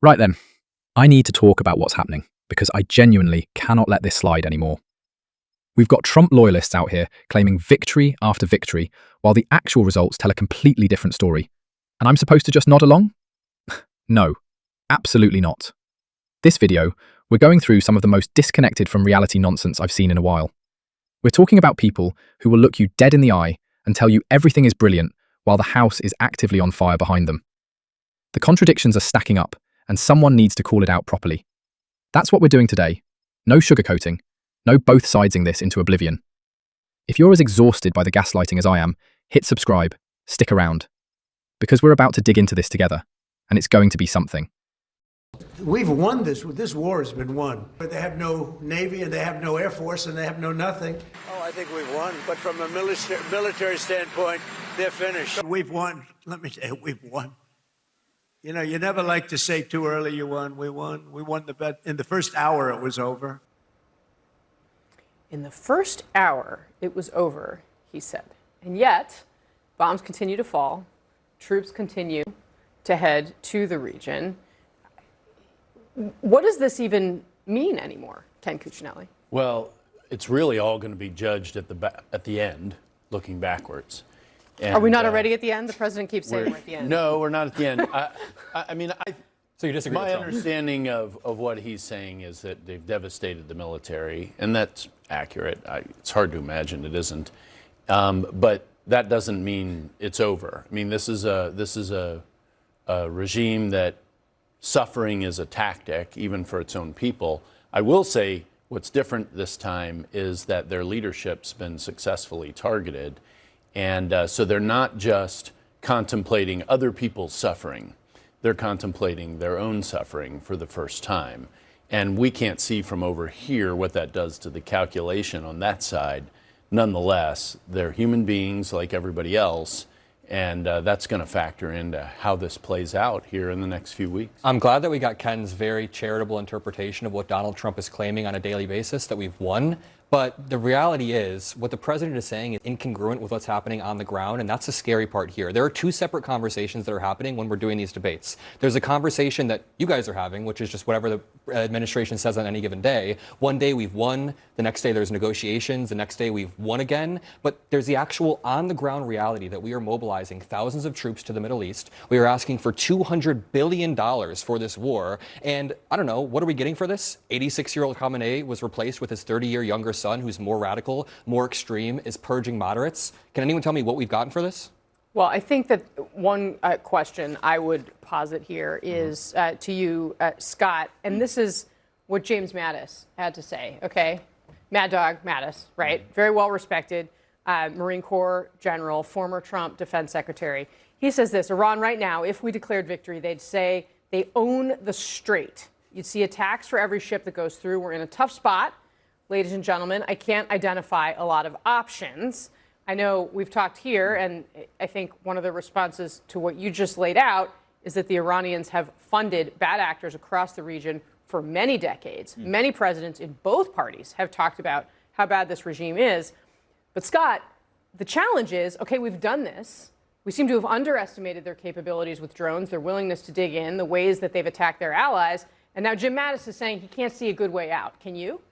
Right then, I need to talk about what's happening because I genuinely cannot let this slide anymore. We've got Trump loyalists out here claiming victory after victory, while the actual results tell a completely different story. And I'm supposed to just nod along? No, absolutely not. This video, we're going through some of the most disconnected from reality nonsense I've seen in a while. We're talking about people who will look you dead in the eye and tell you everything is brilliant while the house is actively on fire behind them. The contradictions are stacking up, and someone needs to call it out properly. That's what we're doing today. No sugarcoating, no both sidesing this into oblivion. If you're as exhausted by the gaslighting as I am, hit subscribe, stick around. Because we're about to dig into this together, and it's going to be something. We've won this. This war has been won. But they have no Navy, and they have no Air Force, and they have no nothing. Oh, I think we've won. But from a military standpoint, they're finished. We've won. Let me tell you, we've won. You know, you never like to say too early you won. We won. We won the bet. In the first hour, it was over. In the first hour, it was over, he said. And yet, bombs continue to fall. Troops continue to head to the region. What does this even mean anymore, Ken Cuccinelli? Well, it's really all going to be judged at the end, looking backwards. And, are we not already at the end? The president keeps saying we're at the end. No, we're not at the end. So you disagree with my Trump? understanding of what he's saying is that they've devastated the military, and that's accurate. It's hard to imagine it isn't. But that doesn't mean it's over. I mean, this is a regime that suffering is a tactic, even for its own people. I will say what's different this time is that their leadership's been successfully targeted. And so they're not just contemplating other people's suffering. They're contemplating their own suffering for the first time. And we can't see from over here what that does to the calculation on that side. Nonetheless, they're human beings like everybody else. And that's going to factor into how this plays out here in the next few weeks. I'm glad that we got Ken's very charitable interpretation of what Donald Trump is claiming on a daily basis, that we've won. But the reality is, what the president is saying is incongruent with what's happening on the ground, and that's the scary part here. There are two separate conversations that are happening when we're doing these debates. There's a conversation that you guys are having, which is just whatever the administration says on any given day. One day we've won, the next day there's negotiations, the next day we've won again. But there's the actual on-the-ground reality that we are mobilizing thousands of troops to the Middle East. We are asking for $200 billion for this war. And I don't know, what are we getting for this? 86-year-old Khamenei was replaced with his 30-year younger son, who's more radical, more extreme, is purging moderates. Can anyone tell me what we've gotten for this? Well, I think that one question I would posit here is to you, Scott, and this is what James Mattis had to say, okay? Mad Dog Mattis, right? Very well respected Marine Corps general, former Trump defense secretary. He says this: Iran right now, if we declared victory, they'd say they own the strait. You'd see attacks for every ship that goes through. We're in a tough spot. Ladies and gentlemen, I can't identify a lot of options. I know we've talked here, and I think one of the responses to what you just laid out is that the Iranians have funded bad actors across the region for many decades. Many presidents in both parties have talked about how bad this regime is. But Scott, the challenge is, okay, we've done this. We seem to have underestimated their capabilities with drones, their willingness to dig in, the ways that they've attacked their allies. And now Jim Mattis is saying he can't see a good way out. Can you?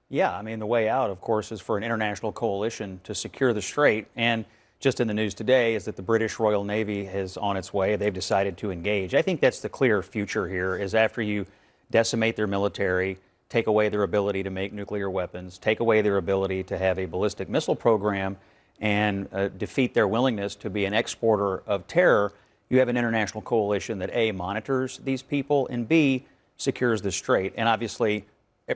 Yeah, I mean, the way out, of course, is for an international coalition to secure the strait. And just in the news today is that the British Royal Navy is on its way. They've decided to engage. I think that's the clear future here, is after you decimate their military, take away their ability to make nuclear weapons, take away their ability to have a ballistic missile program, and defeat their willingness to be an exporter of terror, you have an international coalition that A, monitors these people, and B, secures the strait. And obviously,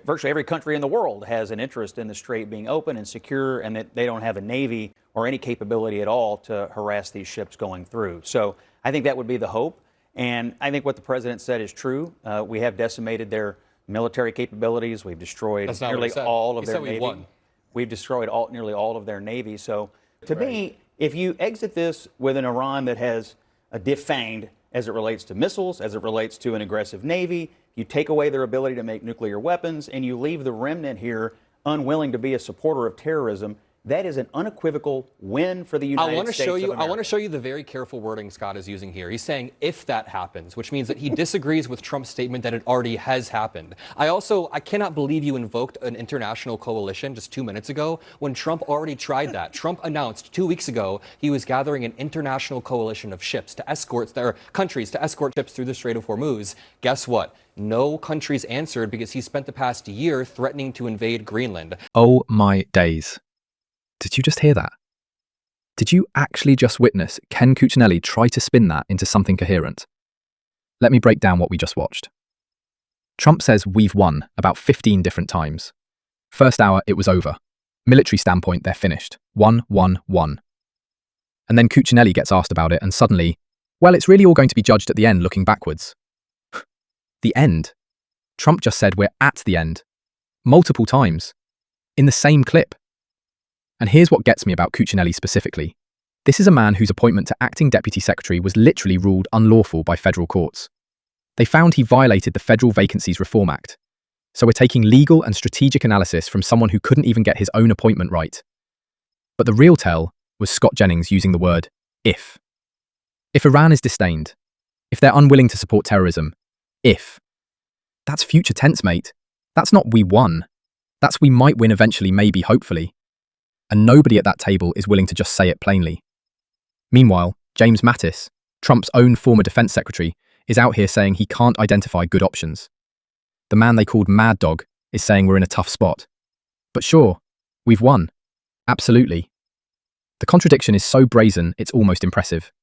virtually every country in the world has an interest in the strait being open and secure, and that they don't have a navy or any capability at all to harass these ships going through. So I think that would be the hope. And I think what the president said is true. We have decimated their military capabilities. We've destroyed nearly all of their navy. We've destroyed nearly all of their navy. So to me, if you exit this with an Iran that has a defanged as it relates to missiles, as it relates to an aggressive navy, you take away their ability to make nuclear weapons, and you leave the remnant here unwilling to be a supporter of terrorism, That is an unequivocal win for the United States of America. I want to show you the very careful wording Scott is using here. He's saying if that happens, which means that he disagrees with Trump's statement that it already has happened. I cannot believe you invoked an international coalition just 2 minutes ago when Trump already tried that. Trump announced 2 weeks ago he was gathering an international coalition of ships to escort their countries to escort ships through the Strait of Hormuz. Guess what? No countries answered because he spent the past year threatening to invade Greenland. Oh my days. Did you just hear that? Did you actually just witness Ken Cuccinelli try to spin that into something coherent? Let me break down what we just watched. Trump says we've won about 15 different times. First hour, it was over. Military standpoint, they're finished. 1-1-1. And then Cuccinelli gets asked about it and suddenly, well, it's really all going to be judged at the end looking backwards. The end? Trump just said we're at the end. Multiple times. In the same clip. And here's what gets me about Cuccinelli specifically. This is a man whose appointment to acting deputy secretary was literally ruled unlawful by federal courts. They found he violated the Federal Vacancies Reform Act. So we're taking legal and strategic analysis from someone who couldn't even get his own appointment right. But the real tell was Scott Jennings using the word if. If Iran is disdained, if they're unwilling to support terrorism, if. That's future tense, mate. That's not we won. That's we might win eventually, maybe, hopefully. And nobody at that table is willing to just say it plainly. Meanwhile, James Mattis, Trump's own former defense secretary, is out here saying he can't identify good options. The man they called Mad Dog is saying we're in a tough spot. But sure, we've won. Absolutely. The contradiction is so brazen, it's almost impressive.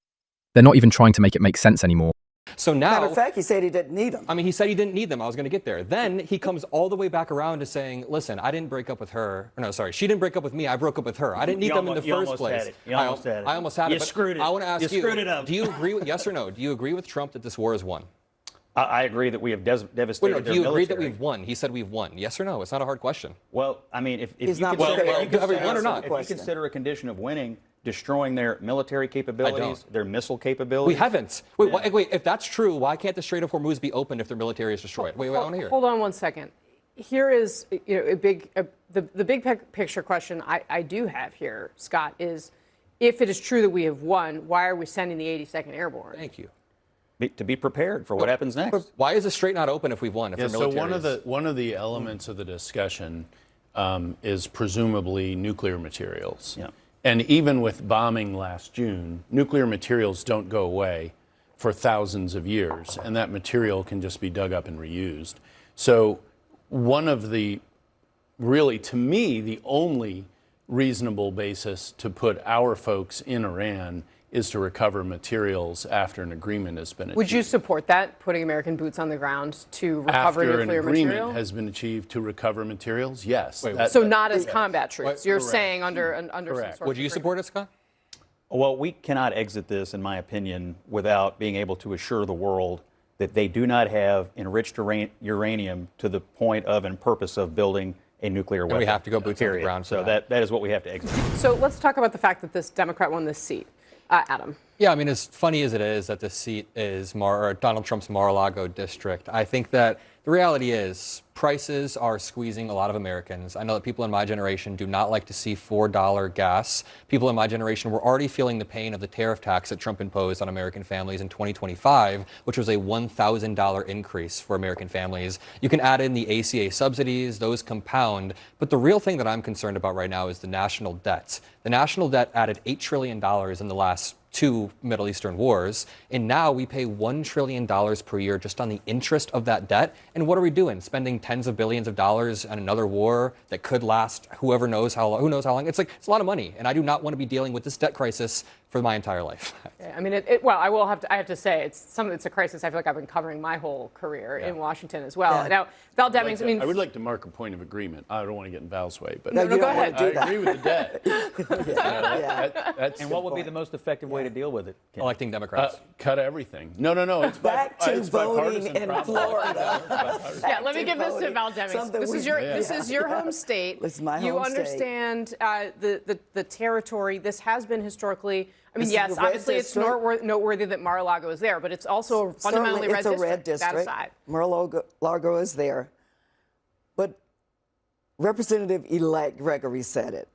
They're not even trying to make it make sense anymore. So now, matter of fact, he said he didn't need them. I mean, he said he didn't need them. I was going to get there. Then he comes all the way back around to saying, listen, I didn't break up with her. Or no, sorry, she didn't break up with me. I broke up with her. I didn't need them in the first place. You almost had it. I almost had it. You screwed it. I want to ask you, screwed it up. Do you agree with, yes or no, do you agree with Trump that this war is won? I agree that we have devastated Wait, no, their do you agree military. that we've won? He said we've won. Yes or no? It's not a hard question. Well, I mean, if He's you not consider, prepared. if you Have we won or not? if you consider a condition of winning destroying their military capabilities, their missile capabilities. We haven't. Wait, if that's true, why can't the Strait of Hormuz be opened if their military is destroyed? Wait, I want to hear. Hold on one second. Here is the big picture question I do have here, Scott, is if it is true that we have won, why are we sending the 82nd Airborne? Thank you. To be prepared for what happens next. Why is the strait not open if we've won? If the so military one of the elements of the discussion is presumably nuclear materials. Yeah. And even with bombing last June, nuclear materials don't go away for thousands of years, and that material can just be dug up and reused. So one of the, really, to me, the only reasonable basis to put our folks in Iran is to recover materials after an agreement has been achieved. Would you support that, putting American boots on the ground to recover after nuclear an agreement material? has been achieved to recover materials? Yes. So not as combat troops. You're Correct. saying under some Correct. sort of Would you support it, Scott? Well, we cannot exit this, in my opinion, without being able to assure the world that they do not have enriched uranium to the point of and purpose of building a nuclear weapon. we have to go boots on the ground for So that is what we have to exit. So let's talk about the fact that this Democrat won this seat. Adam. Yeah, I mean, as funny as it is that this seat is Donald Trump's Mar-a-Lago district, I think that the reality is prices are squeezing a lot of Americans. I know that people in my generation do not like to see $4 gas. People in my generation were already feeling the pain of the tariff tax that Trump imposed on American families in 2025, which was a $1,000 increase for American families. You can add in the ACA subsidies, those compound. But the real thing that I'm concerned about right now is the national debt. The national debt added $8 trillion in the last 2 Middle Eastern wars, and now we pay $1 trillion per year just on the interest of that debt. And what are we doing? Spending tens of billions of dollars on another war that could last who knows how long. It's a lot of money, and I do not want to be dealing with this debt crisis for my entire life. I mean, I have to say, it's a crisis I feel like I've been covering my whole career in Washington as well. Yeah. Now, Val Demings, I would like to mark a point of agreement. I don't want to get in Val's way, but No, you go don't ahead. want to do I that. agree with the debt. That's And what would be the most effective way to deal with it? Ken? Electing Democrats. cut everything. No. It's Back to it's voting bipartisan in problem. Florida. Yeah, let me give this to Val Demings. Something This is your home state. It's my You home state. understand the territory. This has been historically. I mean, This is yes, a red obviously it's district. noteworthy that Mar-a-Lago is there, but it's also a fundamentally Certainly, it's red a red district. district. That aside. Mar-a-Lago is there. But Representative-elect Gregory said it.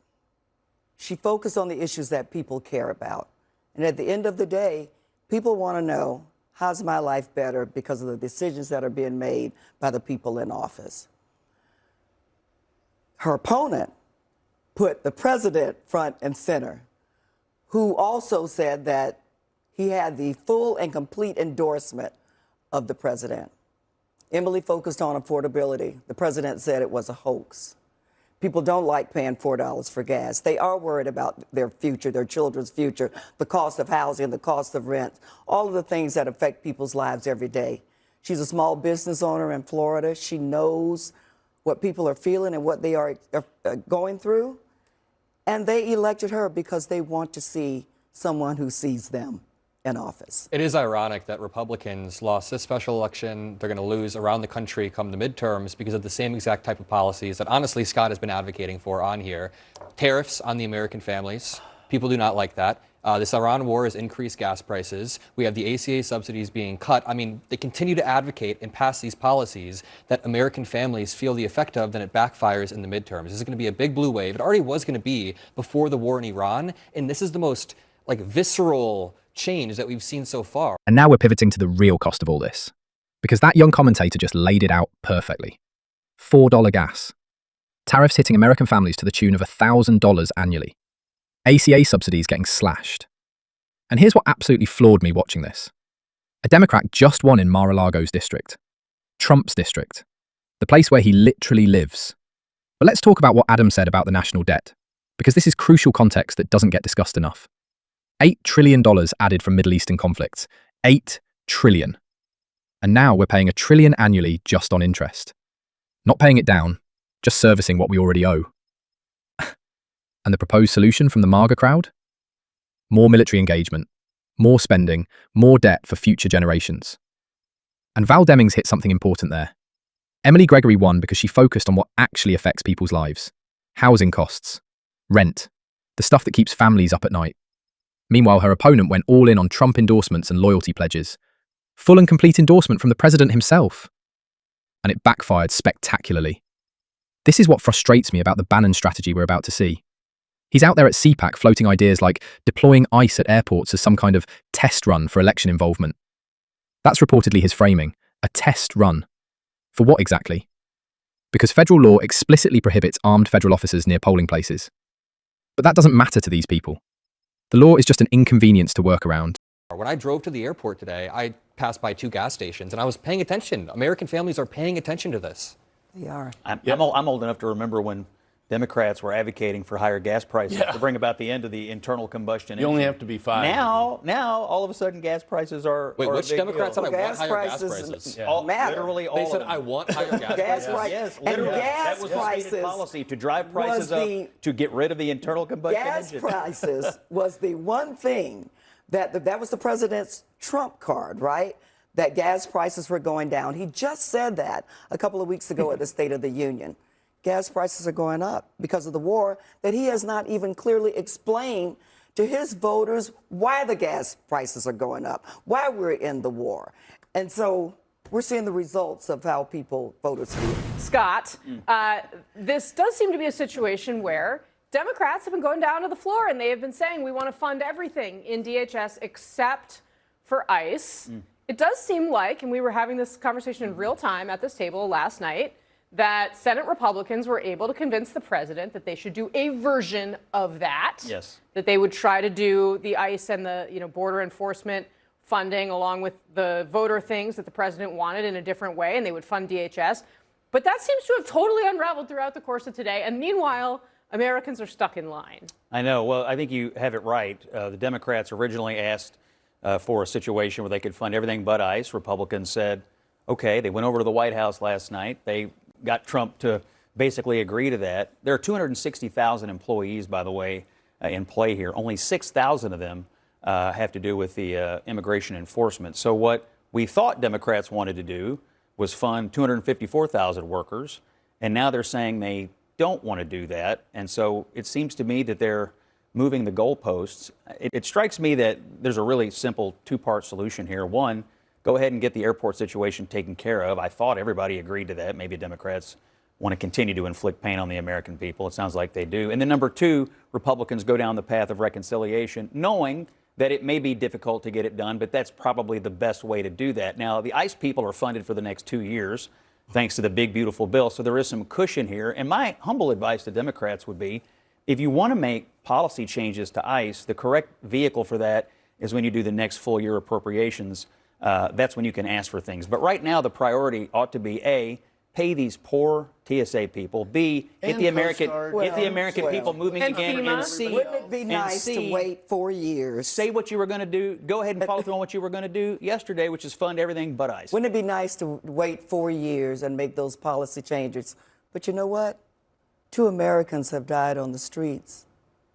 She focused on the issues that people care about. And at the end of the day, people want to know, how's my life better because of the decisions that are being made by the people in office? Her opponent put the president front and center, who also said that he had the full and complete endorsement of the president. Emily focused on affordability. The president said it was a hoax. People don't like paying $4 for gas. They are worried about their future, their children's future, the cost of housing, the cost of rent, all of the things that affect people's lives every day. She's a small business owner in Florida. She knows what people are feeling and what they are going through. And they elected her because they want to see someone who sees them in office. It is ironic that Republicans lost this special election. They're going to lose around the country come the midterms because of the same exact type of policies that honestly Scott has been advocating for on here. Tariffs on the American families. People do not like that. This Iran war has increased gas prices. We have the ACA subsidies being cut. I mean, they continue to advocate and pass these policies that American families feel the effect of, then it backfires in the midterms. This is going to be a big blue wave. It already was going to be before the war in Iran, and this is the most visceral change that we've seen so far. And now we're pivoting to the real cost of all this, because that young commentator just laid it out perfectly. $4 gas. Tariffs hitting American families to the tune of $1,000 annually. ACA subsidies getting slashed. And here's what absolutely floored me watching this. A Democrat just won in Mar-a-Lago's district. Trump's district. The place where he literally lives. But let's talk about what Adam said about the national debt, because this is crucial context that doesn't get discussed enough. $8 trillion added from Middle Eastern conflicts. $8 trillion. And now we're paying $1 trillion annually just on interest. Not paying it down, just servicing what we already owe. And the proposed solution from the MAGA crowd? More military engagement, more spending, more debt for future generations. And Val Demings hit something important there. Emily Gregory won because she focused on what actually affects people's lives. Housing costs, rent, the stuff that keeps families up at night. Meanwhile, her opponent went all in on Trump endorsements and loyalty pledges. Full and complete endorsement from the president himself. And it backfired spectacularly. This is what frustrates me about the Bannon strategy we're about to see. He's out there at CPAC floating ideas like deploying ICE at airports as some kind of test run for election involvement. That's reportedly his framing, a test run. For what exactly? Because federal law explicitly prohibits armed federal officers near polling places. But that doesn't matter to these people. The law is just an inconvenience to work around. When I drove to the airport today, I passed by 2 gas stations and I was paying attention. American families are paying attention to this. They are. I'm old enough to remember when Democrats were advocating for higher gas prices to bring about the end of the internal combustion engine. You only have to be 5. Now, all of a sudden, gas prices are. Wait, which Democrats said I want Gas higher gas prices prices? matter. Literally all. They said of them. I want higher gas Gas prices. prices. Yes, And literally. gas That was the stated prices policy, to drive prices was up to get rid of the internal combustion Gas engine. prices was the one thing that was the president's trump card, right? That gas prices were going down. He just said that a couple of weeks ago at the State of the Union. Gas prices are going up because of the war that he has not even clearly explained to his voters why the gas prices are going up, why we're in the war. And so we're seeing the results of how voters feel. Scott, this does seem to be a situation where Democrats have been going down to the floor and they have been saying we want to fund everything in DHS except for ICE. It does seem like, and we were having this conversation in real time at this table last night, that Senate Republicans were able to convince the president that they should do a version of that. Yes. That they would try to do the ICE and the border enforcement funding along with the voter things that the president wanted in a different way, and they would fund DHS. But that seems to have totally unraveled throughout the course of today. And meanwhile, Americans are stuck in line. I know. Well, I think you have it right. The Democrats originally asked for a situation where they could fund everything but ICE. Republicans said, okay. They went over to the White House last night. They got Trump to basically agree to that. There are 260,000 employees, by the way, in play here. Only 6,000 of them have to do with the immigration enforcement. So what we thought Democrats wanted to do was fund 254,000 workers, and now they're saying they don't want to do that. And so it seems to me that they're moving the goalposts. It strikes me that there's a really simple 2-part solution here. One, go ahead and get the airport situation taken care of. I thought everybody agreed to that. Maybe Democrats want to continue to inflict pain on the American people. It sounds like they do. And then number two, Republicans go down the path of reconciliation, knowing that it may be difficult to get it done, but that's probably the best way to do that. Now, the ICE people are funded for the next 2 years, thanks to the big, beautiful bill, so there is some cushion here. And my humble advice to Democrats would be, if you want to make policy changes to ICE, the correct vehicle for that is when you do the next full year appropriations. That's when you can ask for things. But right now, the priority ought to be A, pay these poor TSA people. B, get the American people moving And again. FEMA. And C, Wouldn't it be nice to wait 4 years? say what you were going to do. Go ahead and follow through on what you were going to do yesterday, which is fund everything but ICE. Wouldn't it be nice to wait 4 years and make those policy changes? But you know what? 2 Americans have died on the streets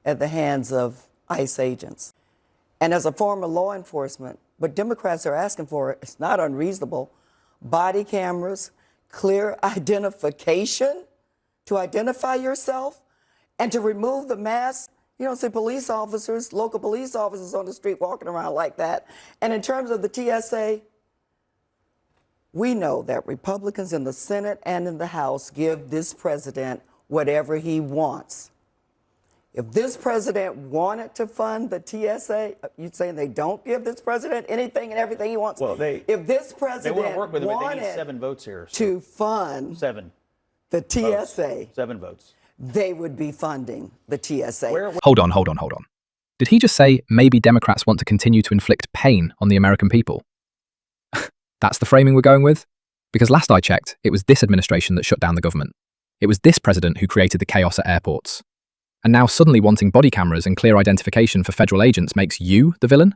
at the hands of ICE agents. And as a former law enforcement, what Democrats are asking for, it's not unreasonable. Body cameras, clear identification to identify yourself, and to remove the mask. You don't see police officers, local police officers on the street walking around like that. And in terms of the TSA, we know that Republicans in the Senate and in the House give this president whatever he wants. If this president wanted to fund the TSA, you're saying they don't give this president anything and everything he wants? Well, if this president want to work with him, but they need wanted 7 votes here. So to fund 7 the TSA, 7 votes. they would be funding the TSA. Hold on. Did he just say maybe Democrats want to continue to inflict pain on the American people? That's the framing we're going with? Because last I checked, it was this administration that shut down the government. It was this president who created the chaos at airports. And now suddenly wanting body cameras and clear identification for federal agents makes you the villain?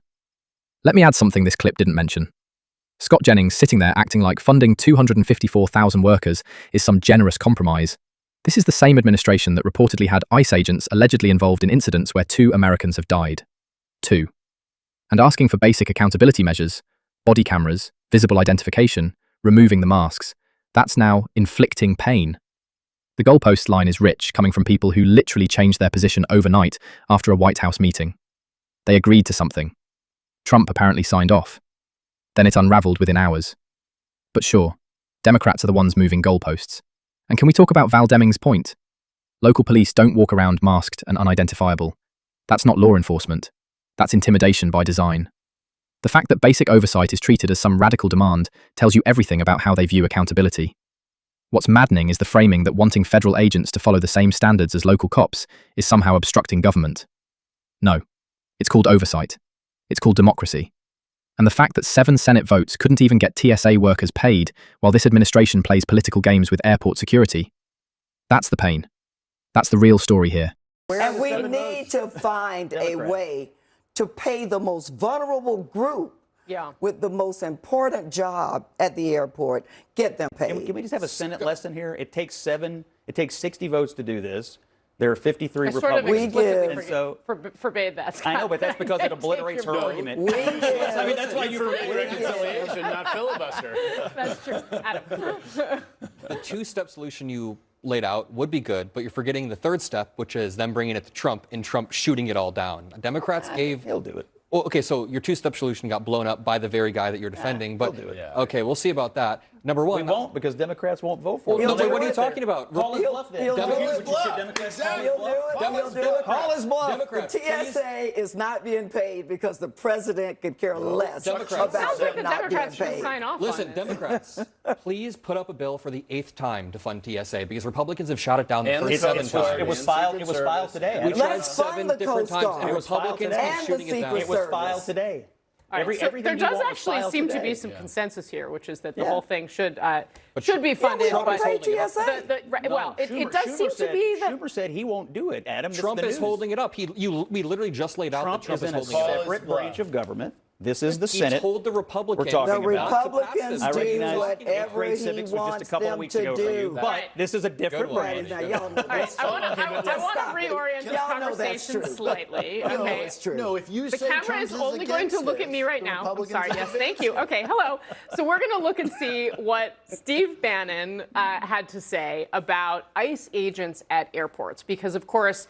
Let me add something this clip didn't mention. Scott Jennings sitting there acting like funding 254,000 workers is some generous compromise. This is the same administration that reportedly had ICE agents allegedly involved in incidents where 2 Americans have died. 2. And asking for basic accountability measures, body cameras, visible identification, removing the masks, that's now inflicting pain. The goalpost line is rich, coming from people who literally changed their position overnight after a White House meeting. They agreed to something. Trump apparently signed off. Then it unraveled within hours. But sure, Democrats are the ones moving goalposts. And can we talk about Val Deming's point? Local police don't walk around masked and unidentifiable. That's not law enforcement. That's intimidation by design. The fact that basic oversight is treated as some radical demand tells you everything about how they view accountability. What's maddening is the framing that wanting federal agents to follow the same standards as local cops is somehow obstructing government. No, it's called oversight. It's called democracy. And the fact that 7 Senate votes couldn't even get TSA workers paid while this administration plays political games with airport security, that's the pain. That's the real story here. And we need to find a way to pay the most vulnerable group with the most important job at the airport, get them paid. Can we just have a Senate lesson here? It takes 60 votes to do this. There are 53 Republicans. Forbade that, Scott. I know, but that's because it obliterates her argument. I mean, that's why you forbade reconciliation, not filibuster. That's true. Adam. The 2-step solution you laid out would be good, but you're forgetting the 3rd step, which is them bringing it to Trump and Trump shooting it all down. Democrats gave... He'll do it. Well, okay, so your 2-step solution got blown up by the very guy that you're defending, but he'll do it. Yeah. okay, we'll see about that. Number one, We won't, because Democrats won't vote for it. no, what are you talking about? Call his bluff then. He'll do Democrats- his would you say bluff. Democrats Exactly. call his bluff? He'll do it. Call his bluff. Democrats, The TSA is not being paid because the president could care less Democrats- about Sounds like the them not being Democrats should paid. sign off Listen, on this. Democrats, please put up a bill for the 8th time to fund TSA because Republicans have shot it down the And first the 7 Coast Guard. times. It was filed today. We tried Let's fund 7 the different Coast times, Guard. and It was filed Republicans today. keep And shooting the it down. Secret It was Service. filed today. All right, so Everything there you does want was actually filed seem to today. be some consensus here, which is that the Yeah. whole thing should be funded. want to pay TSA. Well, it does seem to be that Schumer said he won't do it, Adam. This Trump the is news. holding it up. We literally just laid out Trump that Trump is is in a holding it up. separate branch of government. This is the He Senate. told the Republicans We're talking The about. Republicans I do recognize whatever great he civics was just a wants couple of them weeks to ago for you, do. but Right. this is a different Good one, branch. Now, y'all know All right, that's I want to Stop it. reorient this Y'all know that's conversation true. slightly. You know Okay. it's true. No, if you The say camera Trump is only going to against look at this, me right the now. I'm Republicans sorry. are Yes, against thank you. Okay, hello. So we're going to look and see what Steve Bannon had to say about ICE agents at airports, because of course,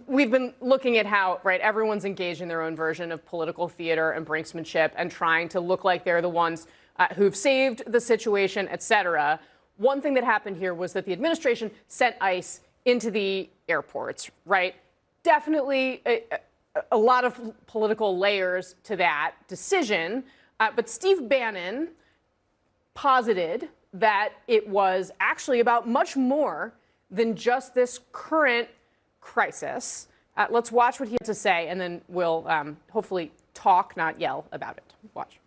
we've been looking at how everyone's engaged in their own version of political theater and brinksmanship and trying to look like they're the ones who've saved the situation, et cetera. one thing that happened here was that the administration sent ICE into the airports, right? Definitely a lot of political layers to that decision. But Steve Bannon posited that it was actually about much more than just this current crisis. Let's watch what he had to say, and then we'll hopefully talk, not yell about it. Watch.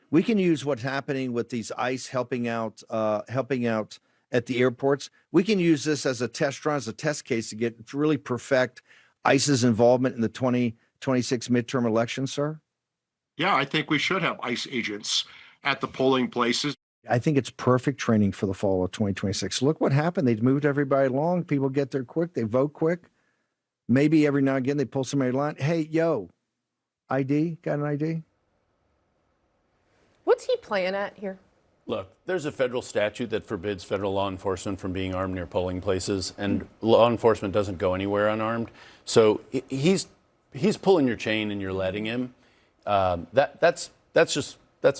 We can use what's happening with these ICE helping out at the airports. We can use this as a test run, as a test case to really perfect ICE's involvement in the 2026 midterm elections, sir. Yeah, I think we should have ICE agents at the polling places. I think it's perfect training for the fall of 2026. Look what happened. They moved everybody along. People get there quick. They vote quick. Maybe every now and again they pull somebody line. Hey, yo, ID? Got an ID? What's he playing at here? Look, there's a federal statute that forbids federal law enforcement from being armed near polling places, and law enforcement doesn't go anywhere unarmed. So he's pulling your chain and you're letting him. That's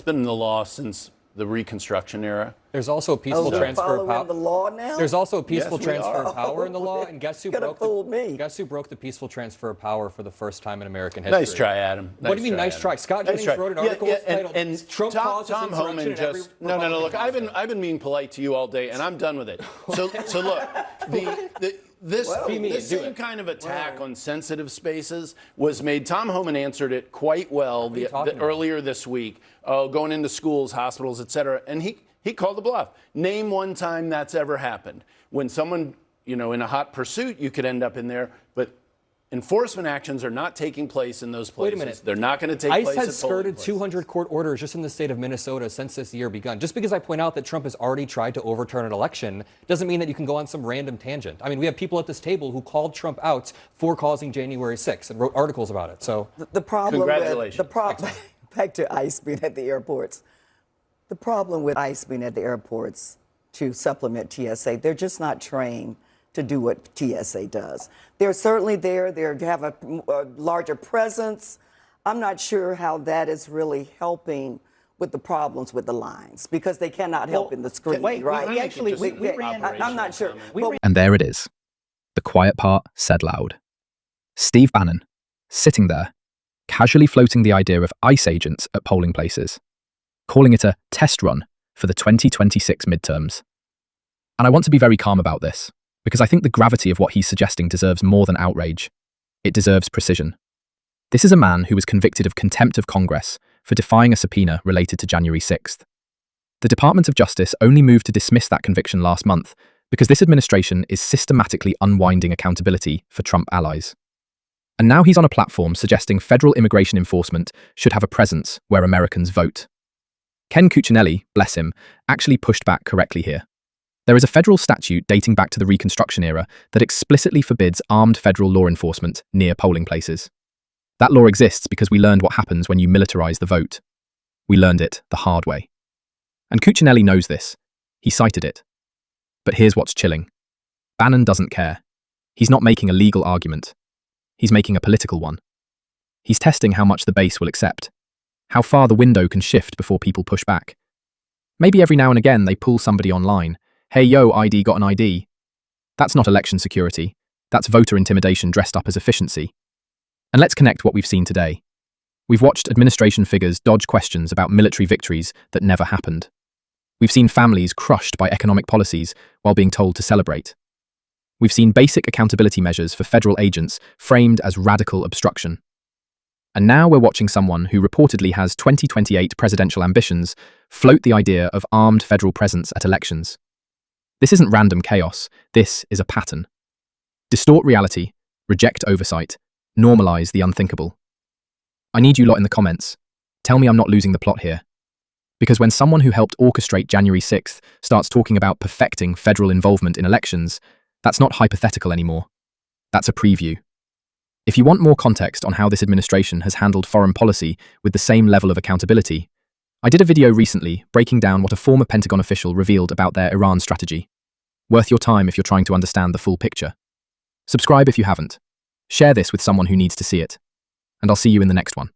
been the law since the Reconstruction era. There's also a peaceful transfer of power. The law now? There's also a peaceful Yes, transfer of power in the law, and guess who broke the peaceful transfer of power for the first time in American history? Nice try, Adam. What do you mean, nice try? Scott Jennings wrote an article titled "Trump Causes Tom Insurrection Homan in Every just no. Look, Republican I've been being polite to you all day, and I'm done with it. So look, this same kind of attack on sensitive spaces was made. Tom Homan answered it quite well earlier this week, going into schools, hospitals, et cetera, and he called the bluff. Name one time that's ever happened. When someone, in a hot pursuit, you could end up in there, but enforcement actions are not taking place in those places. Wait a minute. They're not going to take ICE place. ICE has at polling skirted places. 200 court orders just in the state of Minnesota since this year begun. Just because I point out that Trump has already tried to overturn an election doesn't mean that you can go on some random tangent. I mean, we have people at this table who called Trump out for causing January 6th and wrote articles about it. So the problem Congratulations. Back to ICE being at the airports. The problem with ICE being at the airports to supplement TSA, they're just not trained to do what TSA does. They're certainly there. They have a larger presence. I'm not sure how that is really helping with the problems with the lines because they cannot help in the screen, right? I'm not sure. And there it is. The quiet part said loud. Steve Bannon, sitting there, casually floating the idea of ICE agents at polling places, calling it a test run for the 2026 midterms. And I want to be very calm about this, because I think the gravity of what he's suggesting deserves more than outrage. It deserves precision. This is a man who was convicted of contempt of Congress for defying a subpoena related to January 6th. The Department of Justice only moved to dismiss that conviction last month because this administration is systematically unwinding accountability for Trump allies. And now he's on a platform suggesting federal immigration enforcement should have a presence where Americans vote. Ken Cuccinelli, bless him, actually pushed back correctly here. There is a federal statute dating back to the Reconstruction era that explicitly forbids armed federal law enforcement near polling places. That law exists because we learned what happens when you militarize the vote. We learned it the hard way. And Cuccinelli knows this. He cited it. But here's what's chilling. Bannon doesn't care. He's not making a legal argument. He's making a political one. He's testing how much the base will accept, how far the window can shift before people push back. Maybe every now and again they pull somebody online. Hey, yo, ID got an ID. That's not election security. That's voter intimidation dressed up as efficiency. And let's connect what we've seen today. We've watched administration figures dodge questions about military victories that never happened. We've seen families crushed by economic policies while being told to celebrate. We've seen basic accountability measures for federal agents framed as radical obstruction. And now we're watching someone who reportedly has 2028 presidential ambitions float the idea of armed federal presence at elections. This isn't random chaos, this is a pattern. Distort reality, reject oversight, normalize the unthinkable. I need you lot in the comments. Tell me I'm not losing the plot here. Because when someone who helped orchestrate January 6th starts talking about perfecting federal involvement in elections, that's not hypothetical anymore. That's a preview. If you want more context on how this administration has handled foreign policy with the same level of accountability, I did a video recently breaking down what a former Pentagon official revealed about their Iran strategy. Worth your time if you're trying to understand the full picture. Subscribe if you haven't. Share this with someone who needs to see it. And I'll see you in the next one.